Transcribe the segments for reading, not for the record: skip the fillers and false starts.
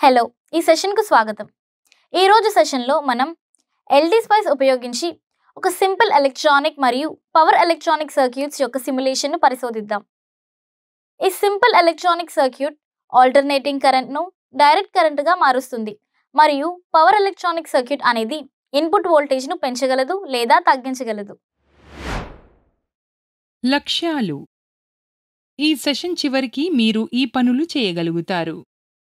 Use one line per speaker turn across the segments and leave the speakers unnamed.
Hello! ఈ సెషన్‌కు స్వాగతం. ఈరోజు సెషన్‌లో మనం ఎల్‌డి స్పైస్ ఉపయోగించి ఒక సింపుల్ ఎలక్ట్రానిక్ మరియు పవర్ ఎలక్ట్రానిక్ సర్క్యూట్స్ యొక్క సిమ్యులేషన్‌ను పరిశోధిద్దాం. ఈ సింపుల్ ఎలక్ట్రానిక్ సర్క్యూట్ ఆల్టర్నేటింగ్ కరెంట్‌ను డైరెక్ట్ కరెంట్‌గా మారుస్తుంది మరియు పవర్ ఎలక్ట్రానిక్ సర్క్యూట్ అనేది ఇన్పుట్ వోల్టేజ్‌ను పెంచగలదు లేదా తగ్గించగలదు.
లక్ష్యాలు. ఈ సెషన్ చివరికి మీరు ఈ పనులు చేయగలుగుతారు.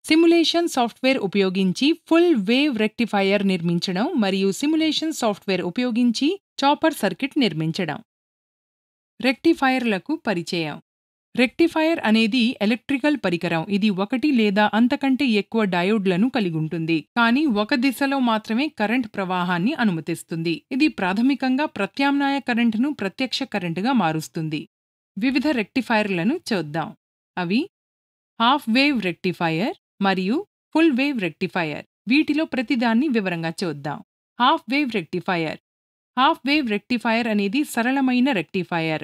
సిమ్యులేషన్ సాఫ్ట్‌వేర్ ఉపయోగించి ఫుల్ వేవ్ రెక్టిఫైయర్ నిర్మించడం మరియు సిమ్యులేషన్ సాఫ్ట్‌వేర్ ఉపయోగించి చాపర్ సర్క్యూట్ నిర్మించడం. రెక్టిఫైయర్లకు పరిచయం. రెక్టిఫైయర్ అనేది ఎలక్ట్రికల్ పరికరం. ఇది ఒకటి లేదా అంతకంటే ఎక్కువ డయోడ్లను కలిగుంటుంది. కానీ ఒక దిశలో మాత్రమే కరెంట్ ప్రవాహాన్ని అనుమతిస్తుంది. ఇది ప్రాథమికంగా ప్రత్యామ్నాయ కరెంటును ప్రత్యక్ష కరెంటుగా మారుస్తుంది. వివిధ రెక్టిఫైయర్లను చూద్దాం. అవి హాఫ్ వేవ్ రెక్టిఫైయర్ మరియు ఫుల్ వేవ్ రెక్టిఫైయర్. వీటిలో ప్రతిదాన్ని వివరంగా చూద్దాం. Half wave rectifier. Half wave rectifier అనేది సరళమైన రెక్టిఫైయర్.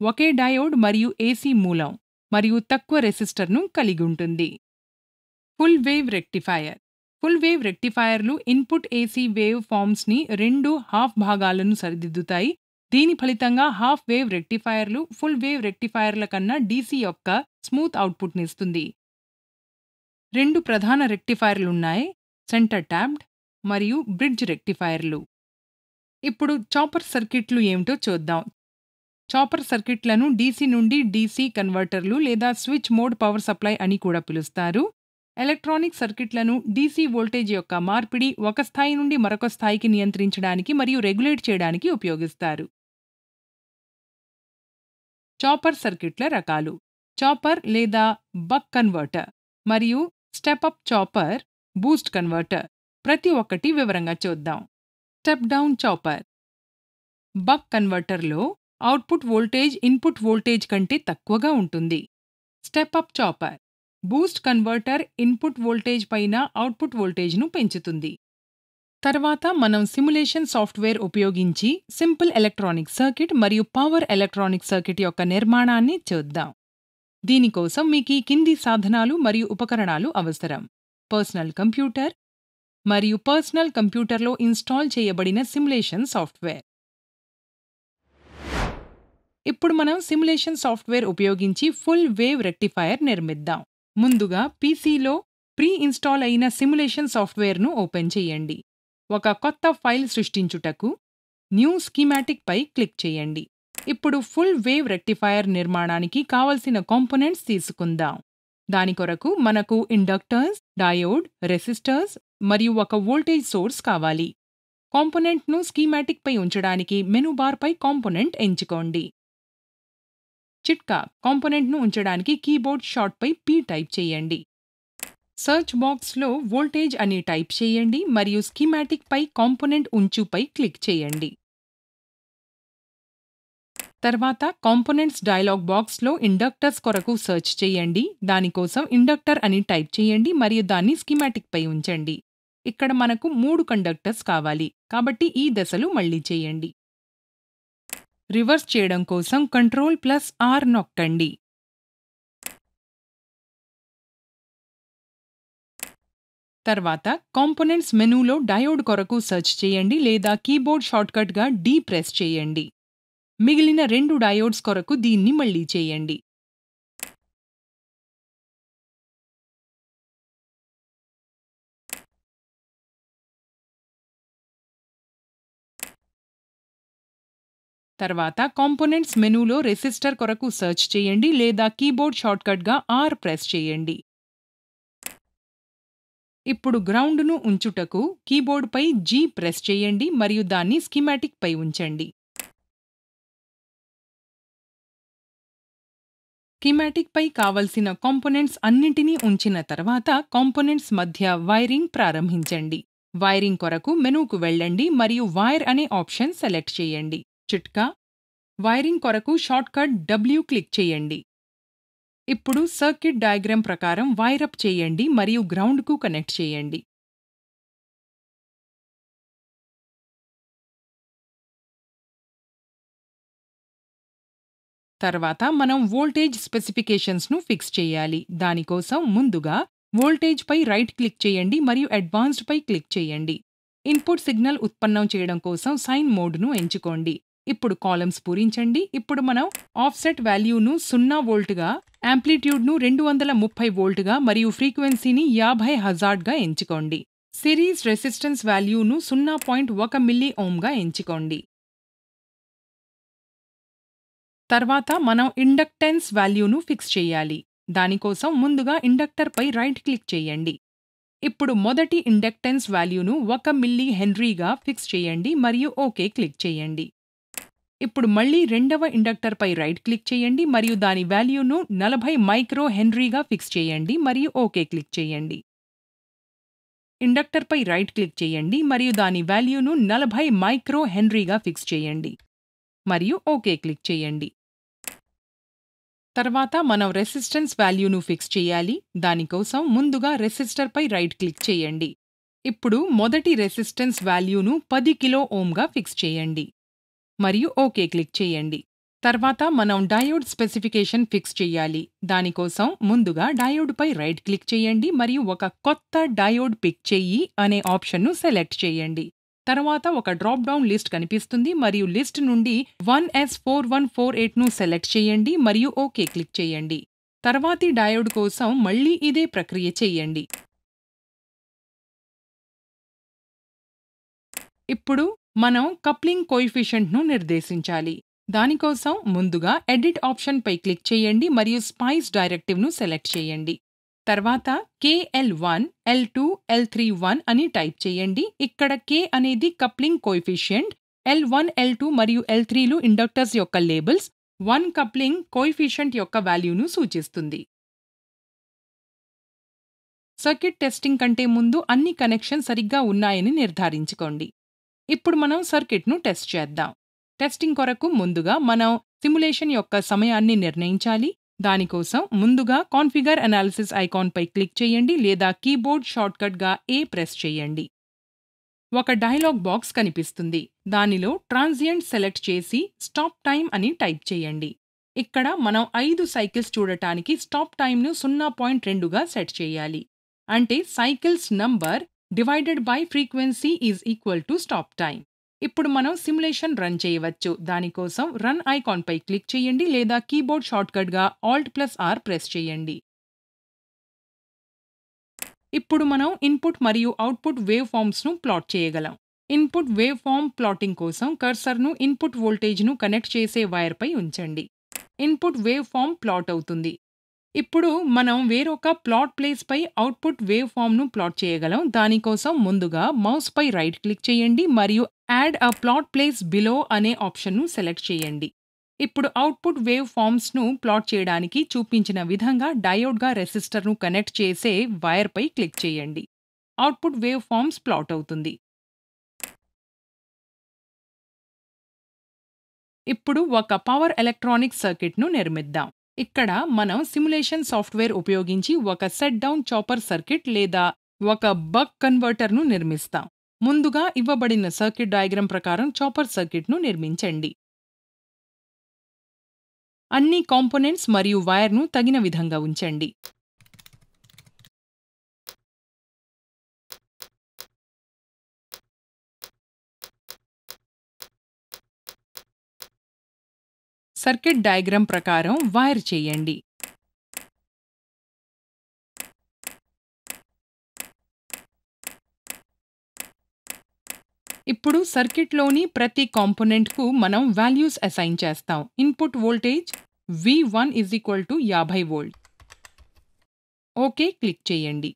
ఒకే డయోడ్ మరియు ఏసీ మూలం మరియు తక్కువ రెసిస్టర్ను కలిగి ఉంటుంది. Full wave rectifier. Full wave రెక్టిఫైయర్లు ఇన్పుట్ ఏసీ వేవ్ ఫార్మ్స్ని రెండు హాఫ్ భాగాలను సరిదిద్దుతాయి. దీని ఫలితంగా హాఫ్ వేవ్ రెక్టిఫైయర్లు ఫుల్ వేవ్ రెక్టిఫైయర్ల కన్నా డీసీ యొక్క స్మూత్ అవుట్పుట్నిస్తుంది. రెండు ప్రధాన రెక్టిఫైయర్లున్నాయి: సెంటర్ ట్యాప్డ్ మరియు బ్రిడ్జ్ రెక్టిఫైయర్లు. ఇప్పుడు చాపర్ సర్క్యూట్లు ఏమిటో చూద్దాం. చాపర్ సర్క్యూట్లను డీసీ నుండి డీసీ కన్వర్టర్లు లేదా స్విచ్ మోడ్ పవర్ సప్లై అని కూడా పిలుస్తారు. ఎలక్ట్రానిక్ సర్క్యూట్లను డీసీ వోల్టేజ్ యొక్క మార్పిడి ఒక స్థాయి నుండి మరొక స్థాయికి నియంత్రించడానికి మరియు రెగ్యులేట్ చేయడానికి ఉపయోగిస్తారు. చాపర్ సర్క్యూట్ల రకాలు: చాపర్ లేదా బక్ కన్వర్టర్ మరియు step up chopper, boost converter. ప్రతి ఒక్కటి వివరంగా చూద్దాం. Step down chopper. బక్ కన్వర్టర్లో అవుట్పుట్ వోల్టేజ్ ఇన్పుట్ వోల్టేజ్ కంటే తక్కువగా ఉంటుంది. స్టెప్ up chopper. Boost converter input voltage పైన అవుట్పుట్ వోల్టేజ్ను పెంచుతుంది. తర్వాత మనం సిమ్యులేషన్ సాఫ్ట్‌వేర్ ఉపయోగించి సింపుల్ ఎలక్ట్రానిక్ సర్క్యూట్ మరియు పవర్ ఎలక్ట్రానిక్ సర్క్యూట్ యొక్క నిర్మాణాన్ని చూద్దాం. దీనికోసం మీకు ఈ కింది సాధనాలు మరియు ఉపకరణాలు అవసరం: పర్సనల్ కంప్యూటర్ మరియు పర్సనల్ కంప్యూటర్లో ఇన్స్టాల్ చేయబడిన సిమ్యులేషన్ సాఫ్ట్‌వేర్. ఇప్పుడు మనం సిమ్యులేషన్ సాఫ్ట్‌వేర్ ఉపయోగించి ఫుల్ వేవ్ రెక్టిఫైయర్ నిర్మిద్దాం. ముందుగా పీసీలో ప్రీ ఇన్స్టాల్ అయిన సిమ్యులేషన్ సాఫ్ట్‌వేర్ను ఓపెన్ చేయండి. ఒక కొత్త ఫైల్ సృష్టించుటకు న్యూ స్కీమాటిక్ పై క్లిక్ చేయండి. ఇప్పుడు ఫుల్ వేవ్ రెక్టిఫైయర్ నిర్మాణానికి కావలసిన కాంపోనెంట్స్ తీసుకుందాం. దాని కొరకు మనకు ఇండక్టర్స్, డయోడ్, రెసిస్టర్స్ మరియు ఒక వోల్టేజ్ సోర్స్ కావాలి. కాంపోనెంట్ను స్కీమాటిక్ పై ఉంచడానికి మెనూ బార్ పై కాంపోనెంట్ ఎంచుకోండి. చిట్కా: కాంపోనెంట్ను ఉంచడానికి కీబోర్డ్ షార్ట్ పై పి టైప్ చేయండి. సర్చ్ బాక్స్లో వోల్టేజ్ అని టైప్ చేయండి మరియు స్కీమాటిక్ పై కాంపోనెంట్ ఉంచుపై క్లిక్ చేయండి. తర్వాత కాంపోనెంట్స్ డైలాగ్ బాక్స్లో ఇండక్టర్స్ కొరకు సెర్చ్ చేయండి. దానికోసం ఇండక్టర్ అని టైప్ చేయండి మరియు దాన్ని స్కీమాటిక్ పై ఉంచండి. ఇక్కడ మనకు 3 కండక్టర్స్ కావాలి కాబట్టి ఈ దశలు మళ్ళీ చేయండి. రివర్స్ చేయడం కోసం Ctrl+R నొక్కండి. తర్వాత కాంపోనెంట్స్ మెనూలో డయోడ్ కొరకు సెర్చ్ చేయండి లేదా కీబోర్డ్ షార్ట్కట్గా డి ప్రెస్ చేయండి. మిగిలిన 2 డయోడ్స్ కొరకు దీన్ని మళ్ళీ చేయండి. తర్వాత కాంపోనెంట్స్ మెనూలో రెసిస్టర్ కొరకు సెర్చ్ చేయండి లేదా కీబోర్డ్ షార్ట్కట్గా ఆర్ ప్రెస్ చేయండి. ఇప్పుడు గ్రౌండ్ను ఉంచుటకు కీబోర్డ్పై జీ ప్రెస్ చేయండి మరియు దాన్ని స్కీమాటిక్ పై ఉంచండి. స్కీమాటిక్ పై కావలసిన కాంపోనెంట్స్ అన్నింటినీ ఉంచిన తర్వాత కాంపోనెంట్స్ మధ్య వైరింగ్ ప్రారంభించండి. వైరింగ్ కొరకు మెనూకు వెళ్ళండి మరియు వైర్ అనే ఆప్షన్ సెలెక్ట్ చేయండి. చిట్కా: వైరింగ్ కొరకు షార్ట్కట్ డబ్ల్యూ క్లిక్ చేయండి. ఇప్పుడు సర్క్యూట్ డయాగ్రామ్ ప్రకారం వైర్ అప్ చేయండి మరియు గ్రౌండ్కు కనెక్ట్ చేయండి. తర్వాత మనం వోల్టేజ్ స్పెసిఫికేషన్స్ను ఫిక్స్ చేయాలి. దానికోసం ముందుగా వోల్టేజ్పై రైట్ క్లిక్ చేయండి మరియు అడ్వాన్స్డ్పై క్లిక్ చేయండి. ఇన్పుట్ సిగ్నల్ ఉత్పన్నం చేయడం కోసం సైన్ మోడ్ను ఎంచుకోండి. ఇప్పుడు కాలమ్స్ పూరించండి. ఇప్పుడు మనం ఆఫ్సెట్ వాల్యూను 0 వోల్ట్గా, యాంప్లిట్యూడ్ను 230 వోల్ట్గా మరియు ఫ్రీక్వెన్సీని 50 హజార్డ్గా ఎంచుకోండి. సిరీస్ రెసిస్టెన్స్ వాల్యూను 0.1 మిల్లీ ఓమ్గా ఎంచుకోండి. తర్వాత మనం ఇండక్టెన్స్ వాల్యూను ఫిక్స్ చేయాలి. దానికోసం ముందుగా ఇండక్టర్పై రైట్ క్లిక్ చేయండి. ఇప్పుడు మొదటి ఇండక్టెన్స్ వాల్యూను 1 మిల్లీ హెన్రీగా ఫిక్స్ చేయండి మరియు ఓకే క్లిక్ చేయండి. ఇప్పుడు మళ్ళీ రెండవ ఇండక్టర్పై రైట్ క్లిక్ చేయండి మరియు దాని వాల్యూను 40 మైక్రో హెన్రీగా ఫిక్స్ చేయండి మరియు ఓకే క్లిక్ చేయండి. ఇండక్టర్పై రైట్ క్లిక్ చేయండి మరియు దాని వాల్యూను 40 మైక్రో హెన్రీగా ఫిక్స్ చేయండి మరియు ఓకే క్లిక్ చేయండి. తర్వాత మనం రెసిస్టెన్స్ వాల్యూను ఫిక్స్ చేయాలి. దానికోసం ముందుగా రెసిస్టర్పై రైట్ క్లిక్ చేయండి. ఇప్పుడు మొదటి రెసిస్టెన్స్ వాల్యూను 10 కిలో ఓమ్గా ఫిక్స్ చేయండి మరియు ఓకే క్లిక్ చేయండి. తర్వాత మనం డయోడ్ స్పెసిఫికేషన్ ఫిక్స్ చేయాలి. దానికోసం ముందుగా డయోడ్పై రైట్ క్లిక్ చేయండి మరియు ఒక కొత్త డయోడ్ పిక్ చెయ్యి అనే ఆప్షన్ను సెలెక్ట్ చేయండి. తర్వాత ఒక డ్రాప్ డౌన్ లిస్ట్ కనిపిస్తుంది మరియు లిస్ట్ నుండి 1S4148ను సెలెక్ట్ చేయండి మరియు ఓకే క్లిక్ చేయండి. తర్వాతి డయోడ్ కోసం మళ్ళీ ఇదే ప్రక్రియ చేయండి. ఇప్పుడు మనం కప్లింగ్ కోఎఫిషియెంట్ను నిర్దేశించాలి. దానికోసం ముందుగా ఎడిట్ ఆప్షన్పై క్లిక్ చేయండి మరియు స్పైస్ డైరెక్టివ్ను సెలెక్ట్ చేయండి. తర్వాత KL1, L2, L31 అని టైప్ చేయండి. ఇక్కడ K అనేది కప్లింగ్ కోఎఫిషియెంట్, L1, L2 మరియు L3లు ఇండక్టర్స్ యొక్క లేబుల్స్, 1 కప్లింగ్ కోఎఫిషియెంట్ యొక్క వాల్యూను సూచిస్తుంది. సర్క్యూట్ టెస్టింగ్ కంటే ముందు అన్ని కనెక్షన్ సరిగ్గా ఉన్నాయని నిర్ధారించుకోండి. ఇప్పుడు మనం సర్క్యూట్ను టెస్ట్ చేద్దాం. టెస్టింగ్ కొరకు ముందుగా మనం సిమ్యులేషన్ యొక్క సమయాన్ని నిర్ణయించాలి. దానికోసం ముందుగా కాన్ఫిగర్ అనాలిసిస్ ఐకాన్పై క్లిక్ చేయండి లేదా కీబోర్డ్ షార్ట్కట్గా A ప్రెస్ చేయండి. ఒక డైలాగ్ బాక్స్ కనిపిస్తుంది. దానిలో ట్రాన్సియంట్ సెలెక్ట్ చేసి స్టాప్ టైమ్ అని టైప్ చేయండి. ఇక్కడ మనం 5 సైకిల్స్ చూడటానికి స్టాప్ టైమ్ను 0.2గా సెట్ చేయాలి. అంటే cycles number divided by frequency is equal to stop time. ఇప్పుడు మనం సిమ్యులేషన్ రన్ చేయవచ్చు. దానికోసం రన్ ఐకాన్పై క్లిక్ చేయండి లేదా కీబోర్డ్ షార్ట్కట్గా Alt+R ప్రెస్ చేయండి. ఇప్పుడు మనం ఇన్పుట్ మరియు అవుట్పుట్ వేవ్ ఫార్మ్స్ను ప్లాట్ చేయగలం. ఇన్పుట్ వేవ్ ఫార్మ్ ప్లాటింగ్ కోసం కర్సర్ను ఇన్పుట్ వోల్టేజ్ను కనెక్ట్ చేసే వైర్పై ఉంచండి. ఇన్పుట్ వేవ్ ఫార్మ్ ప్లాట్ అవుతుంది. ఇప్పుడు మనం వేరొక ప్లాట్ ప్లేస్పై అవుట్పుట్ వేవ్ ఫార్మ్ను ప్లాట్ చేయగలం. దానికోసం ముందుగా మౌస్పై రైట్ క్లిక్ చేయండి మరియు add a plot place below అనే ఆప్షన్ను సెలెక్ట్ చేయండి. ఇప్పుడు అవుట్పుట్ వేవ్ ఫార్మ్స్ను ప్లాట్ చేయడానికి చూపించిన విధంగా డయోడ్గా రెసిస్టర్ను కనెక్ట్ చేసే వైర్పై క్లిక్ చేయండి. అవుట్పుట్ వేవ్ ఫార్మ్స్ ప్లాట్ అవుతుంది. ఇప్పుడు ఒక పవర్ ఎలక్ట్రానిక్ సర్క్యూట్ను నిర్మిద్దాం. ఇక్కడ మనం సిమ్యులేషన్ సాఫ్ట్వేర్ ఉపయోగించి ఒక సెట్ డౌన్ చాపర్ సర్క్యూట్ లేదా ఒక బక్ కన్వర్టర్ను నిర్మిస్తాం. ముందుగా ఇవ్వబడిన సర్క్యూట్ డయాగ్రామ్ ప్రకారం చాపర్ సర్క్యూట్ను నిర్మించండి. అన్ని కాంపోనెంట్స్ మరియు వైర్ను తగిన విధంగా ఉంచండి. సర్క్యూట్ డయాగ్రామ్ ప్రకారం వైర్ చేయండి. ఇప్పుడు సర్క్యూట్లోని ప్రతి కాంపోనెంట్కు మనం వాల్యూస్ అసైన్ చేస్తాం. Input voltage V1 = 50 volt. Okay click చేయండి.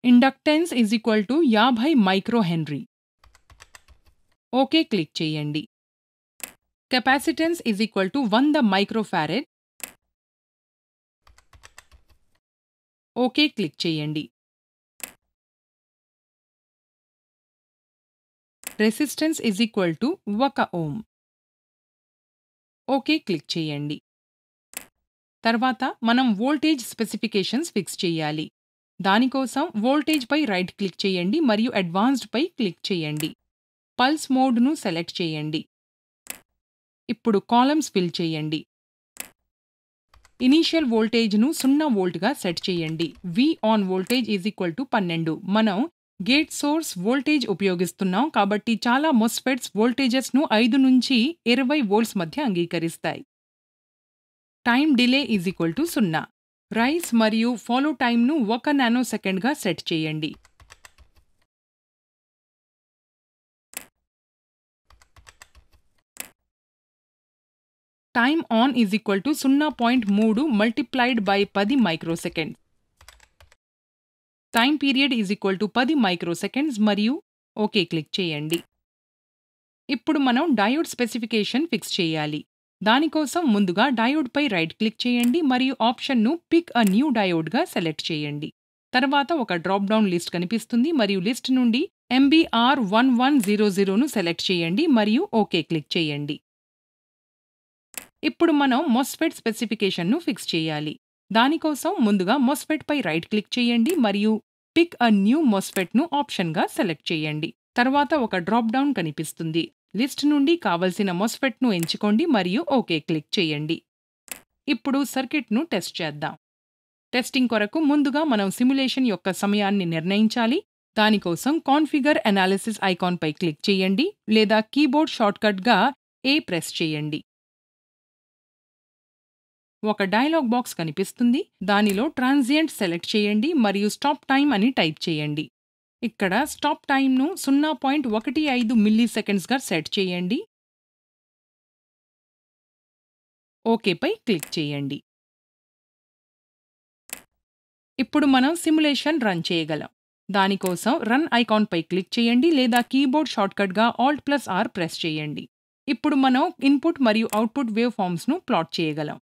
Inductance = 50 micro henry. Okay click చేయండి. Capacitance = 100 microfarad. ఓకే క్లిక్ చేయండి. Resistance = 1 ohm. ఓకే క్లిక్ చేయండి. తర్వాత మనం వోల్టేజ్ స్పెసిఫికేషన్స్ ఫిక్స్ చేయాలి. దానికోసం వోల్టేజ్పై రైట్ క్లిక్ చేయండి మరియు అడ్వాన్స్డ్పై క్లిక్ చేయండి. పల్స్ మోడ్ను సెలెక్ట్ చేయండి. ఇప్పుడు కాలమ్స్ ఫిల్ చేయండి. ఇనీషియల్ వోల్టేజ్ను 0 వోల్ట్గా సెట్ చేయండి. V on voltage is equal to 12. మనం గేట్ సోర్స్ వోల్టేజ్ ఉపయోగిస్తున్నాం కాబట్టి చాలా మోస్ఫెట్స్ వోల్టేజెస్ను 5 నుంచి 20 వోల్ట్స్ మధ్య అంగీకరిస్తాయి. Time delay is equal to 0. Rise మరియు ఫాలో టైంను 1 నానో సెకండ్గా సెట్ చేయండి. Time on is equal to 0.3 multiplied by 10 microseconds. Time period is equal to 10 microseconds మరియు ఓకే క్లిక్ చేయండి. ఇప్పుడు మనం డయోడ్ స్పెసిఫికేషన్ ఫిక్స్ చేయాలి. దానికోసం ముందుగా డయోడ్పై రైట్ క్లిక్ చేయండి మరియు ఆప్షన్ను పిక్ అ న్యూ డయోడ్గా సెలెక్ట్ చేయండి. తర్వాత ఒక డ్రాప్ డౌన్ లిస్ట్ కనిపిస్తుంది మరియు లిస్ట్ నుండి MBR1100ను సెలెక్ట్ చేయండి మరియు ఓకే క్లిక్ చేయండి. ఇప్పుడు మనం మోస్ఫెట్ స్పెసిఫికేషన్ను ఫిక్స్ చేయాలి. దానికోసం ముందుగా మోస్ఫెట్ పై రైట్ క్లిక్ చేయండి మరియు పిక్ అ న్యూ మోస్ఫెట్ను ఆప్షన్గా సెలెక్ట్ చేయండి. తర్వాత ఒక డ్రాప్ డౌన్ కనిపిస్తుంది. లిస్ట్ నుండి కావలసిన మోస్ఫెట్ను ఎంచుకోండి మరియు ఓకే క్లిక్ చేయండి. ఇప్పుడు సర్క్యూట్ను టెస్ట్ చేద్దాం. టెస్టింగ్ కొరకు ముందుగా మనం సిమ్యులేషన్ యొక్క సమయాన్ని నిర్ణయించాలి. దానికోసం కాన్ఫిగర్ అనాలిసిస్ ఐకాన్పై క్లిక్ చేయండి లేదా కీబోర్డ్ షార్ట్కట్గా A ప్రెస్ చేయండి. ఒక డైలాగ్ బాక్స్ కనిపిస్తుంది. దానిలో ట్రాన్సియంట్ సెలెక్ట్ చేయండి మరియు స్టాప్ టైమ్ అని టైప్ చేయండి. ఇక్కడ స్టాప్ టైమ్ను 0.15 మిల్లీసెకండ్స్గా సెట్ చేయండి. ఓకేపై క్లిక్ చేయండి. ఇప్పుడు మనం సిమ్యులేషన్ రన్ చేయగలం. దానికోసం రన్ ఐకాన్పై క్లిక్ చేయండి లేదా కీబోర్డ్ షార్ట్కట్గా Alt+R ప్రెస్ చేయండి. ఇప్పుడు మనం ఇన్పుట్ మరియు అవుట్పుట్ వేవ్ ఫార్మ్స్ను ప్లాట్ చేయగలం.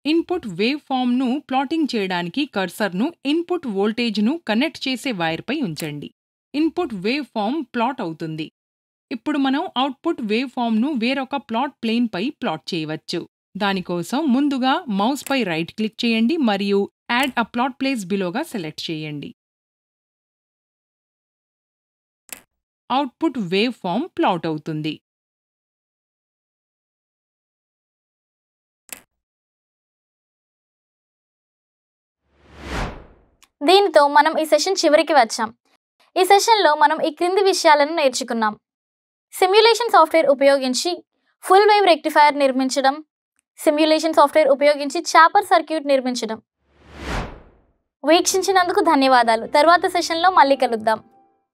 ఇన్పుట్ వేవ్ ఫామ్ను ప్లాటింగ్ చేయడానికి కర్సర్ను ఇన్పుట్ వోల్టేజ్ను కనెక్ట్ చేసే వైర్పై ఉంచండి. ఇన్పుట్ వేవ్ ఫామ్ ప్లాట్ అవుతుంది. ఇప్పుడు మనం అవుట్పుట్ వేవ్ ఫామ్ను వేరొక ప్లాట్ ప్లేన్పై ప్లాట్ చేయవచ్చు. దానికోసం ముందుగా మౌస్పై రైట్ క్లిక్ చేయండి మరియు యాడ్ అ ప్లాట్ ప్లేస్ బిలోగా సెలెక్ట్ చేయండి. అవుట్పుట్ వేవ్ ఫామ్ ప్లాట్ అవుతుంది.
దీనితో మనం ఈ సెషన్ చివరికి వచ్చాం. ఈ సెషన్లో మనం ఈ క్రింది విషయాలను నేర్చుకున్నాం. సిమ్యులేషన్ సాఫ్ట్వేర్ ఉపయోగించి ఫుల్ వేవ్ రెక్టిఫైయర్ నిర్మించడం, సిమ్యులేషన్ సాఫ్ట్వేర్ ఉపయోగించి చాపర్ సర్క్యూట్ నిర్మించడం. వీక్షించినందుకు ధన్యవాదాలు. తరువాత సెషన్లో మళ్ళీ కలుద్దాం.